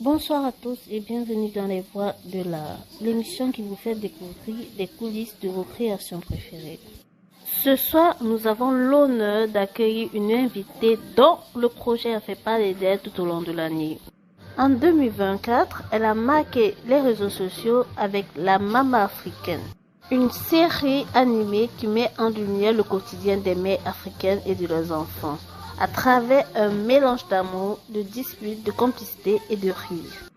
Bonsoir à tous et bienvenue dans les voix de l'émission qui vous fait découvrir des coulisses de vos créations préférées. Ce soir, nous avons l'honneur d'accueillir une invitée dont le projet a fait parler d'elle tout au long de l'année. En 2024, elle a marqué les réseaux sociaux avec La Maman Africaine, une série animée qui met en lumière le quotidien des mères africaines et de leurs enfants, à travers un mélange d'amour, de disputes, de complicité et de rire.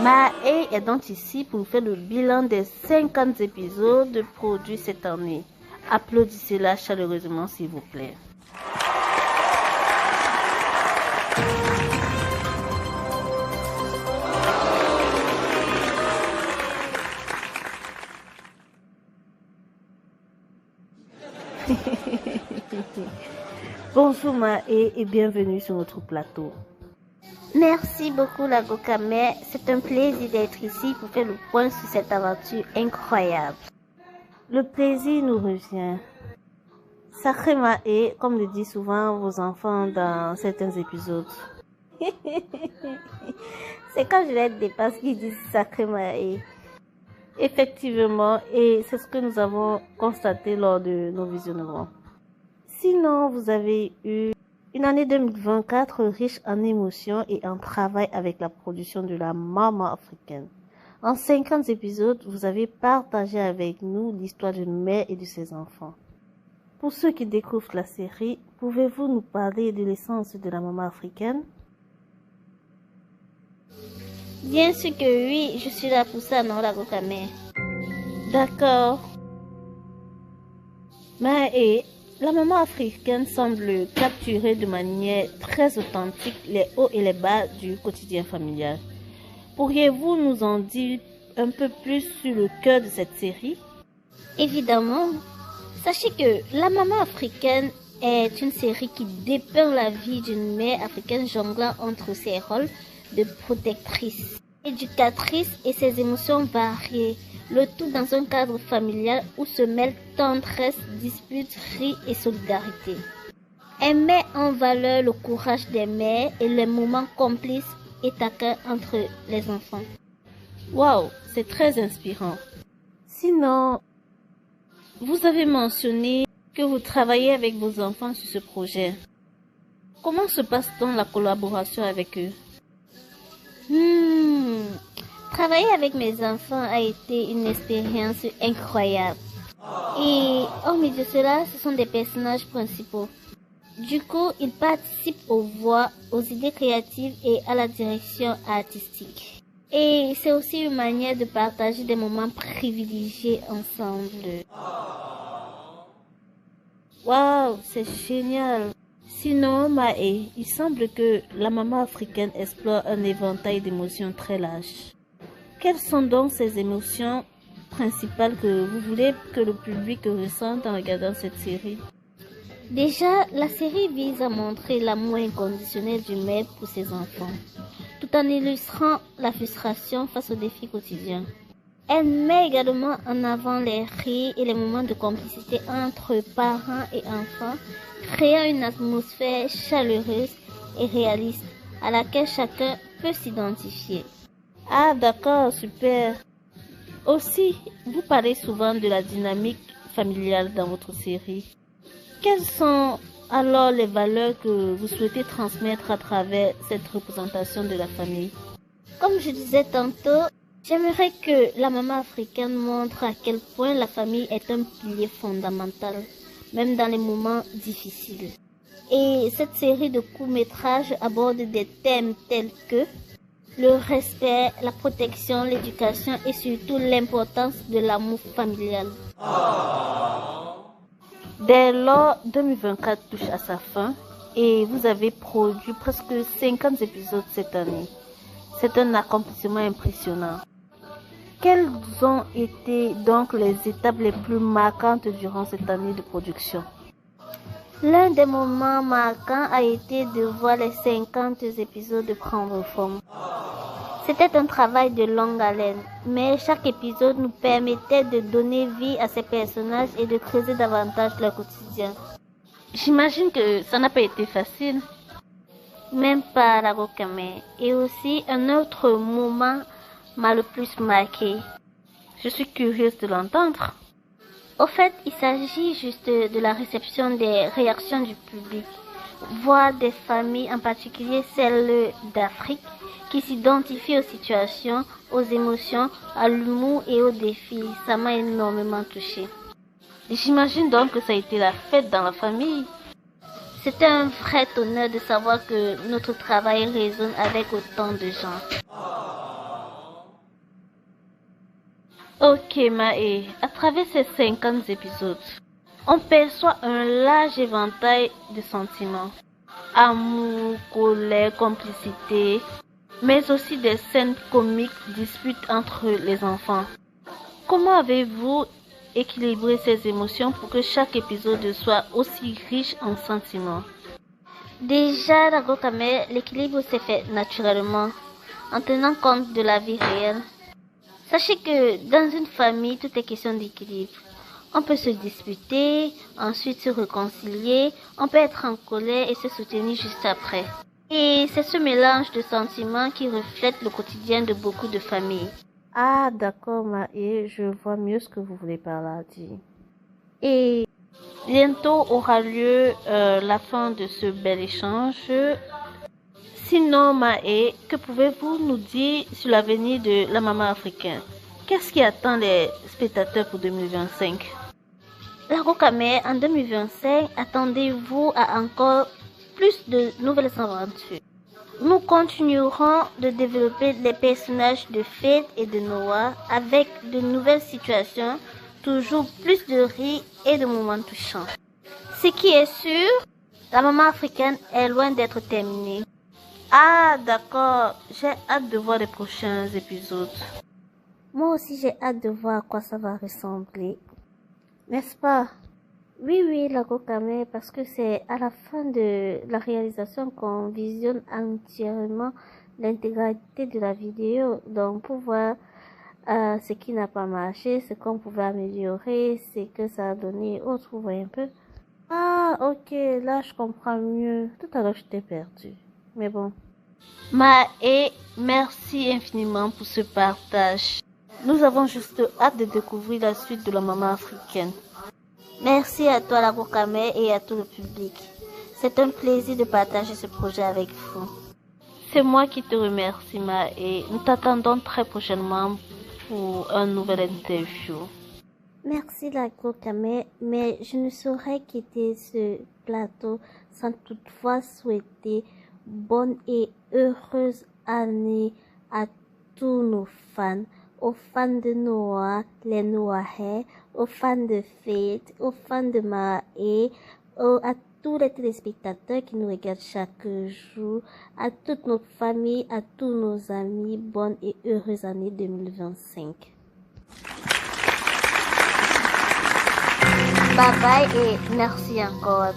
Maë est donc ici pour nous faire le bilan des 50 épisodes produits cette année. Applaudissez-la chaleureusement s'il vous plaît. Bonjour Maë et bienvenue sur notre plateau. Merci beaucoup la Gokame, c'est un plaisir d'être ici pour faire le point sur cette aventure incroyable. Le plaisir nous revient. Sacré Maë, comme le disent souvent vos enfants dans certains épisodes. C'est quand je les dépasse qu'ils disent Sacré Maë. Effectivement, et c'est ce que nous avons constaté lors de nos visionnements. Sinon, vous avez eu une année 2024 riche en émotions et en travail avec la production de La Maman Africaine. En 50 épisodes, vous avez partagé avec nous l'histoire d'une mère et de ses enfants. Pour ceux qui découvrent la série, pouvez-vous nous parler de l'essence de La Maman Africaine? Bien sûr que oui, je suis là pour ça, non, la Gokame. D'accord. Mais La Maman Africaine semble capturer de manière très authentique les hauts et les bas du quotidien familial. Pourriez-vous nous en dire un peu plus sur le cœur de cette série? Évidemment. Sachez que La Maman Africaine est une série qui dépeint la vie d'une mère africaine jonglant entre ses rôles de protectrice, éducatrice et ses émotions variées, le tout dans un cadre familial où se mêlent tendresse, disputes, rires et solidarité. Elle met en valeur le courage des mères et les moments complices et taquins entre les enfants. Waouh, c'est très inspirant. Sinon, vous avez mentionné que vous travaillez avec vos enfants sur ce projet. Comment se passe donc la collaboration avec eux? Travailler avec mes enfants a été une expérience incroyable. Et hormis de cela, ce sont des personnages principaux. Du coup, ils participent aux voix, aux idées créatives et à la direction artistique. Et c'est aussi une manière de partager des moments privilégiés ensemble. Waouh, c'est génial. Sinon, Maë, il semble que La Maman Africaine explore un éventail d'émotions très large. Quelles sont donc ces émotions principales que vous voulez que le public ressente en regardant cette série? Déjà, la série vise à montrer l'amour inconditionnel du mère pour ses enfants, tout en illustrant la frustration face aux défis quotidiens. Elle met également en avant les rires et les moments de complicité entre parents et enfants, créant une atmosphère chaleureuse et réaliste à laquelle chacun peut s'identifier. Ah d'accord, super. Aussi, vous parlez souvent de la dynamique familiale dans votre série. Quelles sont alors les valeurs que vous souhaitez transmettre à travers cette représentation de la famille? Comme je disais tantôt, j'aimerais que La Maman Africaine montre à quel point la famille est un pilier fondamental, même dans les moments difficiles. Et cette série de courts-métrages aborde des thèmes tels que le respect, la protection, l'éducation et surtout l'importance de l'amour familial. Dès lors, 2024 touche à sa fin et vous avez produit presque 50 épisodes cette année. C'est un accomplissement impressionnant. Quelles ont été donc les étapes les plus marquantes durant cette année de production? L'un des moments marquants a été de voir les 50 épisodes prendre forme. C'était un travail de longue haleine, mais chaque épisode nous permettait de donner vie à ces personnages et de creuser davantage leur quotidien. J'imagine que ça n'a pas été facile. Même pas la Rokame. Et aussi, un autre moment m'a le plus marqué. Je suis curieuse de l'entendre. Au fait, il s'agit juste de la réception des réactions du public, voire des familles, en particulier celles d'Afrique, qui s'identifient aux situations, aux émotions, à l'humour et aux défis. Ça m'a énormément touchée. J'imagine donc que ça a été la fête dans la famille. C'était un vrai honneur de savoir que notre travail résonne avec autant de gens. Ok Maë, à travers ces 50 épisodes, on perçoit un large éventail de sentiments. Amour, colère, complicité, mais aussi des scènes comiques, disputes entre les enfants. Comment avez-vous équilibré ces émotions pour que chaque épisode soit aussi riche en sentiments? Déjà, la Rokame, l'équilibre s'est fait naturellement, en tenant compte de la vie réelle. Sachez que dans une famille, tout est question d'équilibre. On peut se disputer, ensuite se réconcilier, on peut être en colère et se soutenir juste après. Et c'est ce mélange de sentiments qui reflète le quotidien de beaucoup de familles. Ah d'accord Maë, je vois mieux ce que vous voulez par là dire. Et bientôt aura lieu la fin de ce bel échange. Sinon Maë, que pouvez-vous nous dire sur l'avenir de la maman africaine? Qu'est-ce qui attend les spectateurs pour 2025? La Rokame, en 2025, attendez-vous à encore plus de nouvelles aventures. Nous continuerons de développer les personnages de Faith et de Noah avec de nouvelles situations, toujours plus de rire et de moments touchants. Ce qui est sûr, la maman africaine est loin d'être terminée. Ah d'accord, j'ai hâte de voir les prochains épisodes. Moi aussi j'ai hâte de voir à quoi ça va ressembler. N'est-ce pas? Oui, la Rokame, parce que c'est à la fin de la réalisation qu'on visionne entièrement l'intégralité de la vidéo. Donc pour voir ce qui n'a pas marché, ce qu'on pouvait améliorer, ce que ça a donné, autre, vous voyez un peu. Ah ok, là je comprends mieux. Tout à l'heure je t'ai perdu. Mais bon. Et merci infiniment pour ce partage. Nous avons juste hâte de découvrir la suite de la maman africaine. Merci à toi la Rokame et à tout le public. C'est un plaisir de partager ce projet avec vous. C'est moi qui te remercie et nous t'attendons très prochainement pour un nouvel interview. Merci la Rokame, mais je ne saurais quitter ce plateau sans toutefois souhaiter bonne et heureuse année à tous nos fans, aux fans de Noah, les Noahais, aux fans de Faith, aux fans de Maë, à tous les téléspectateurs qui nous regardent chaque jour, à toute notre famille, à tous nos amis, bonne et heureuse année 2025. Bye bye et merci encore.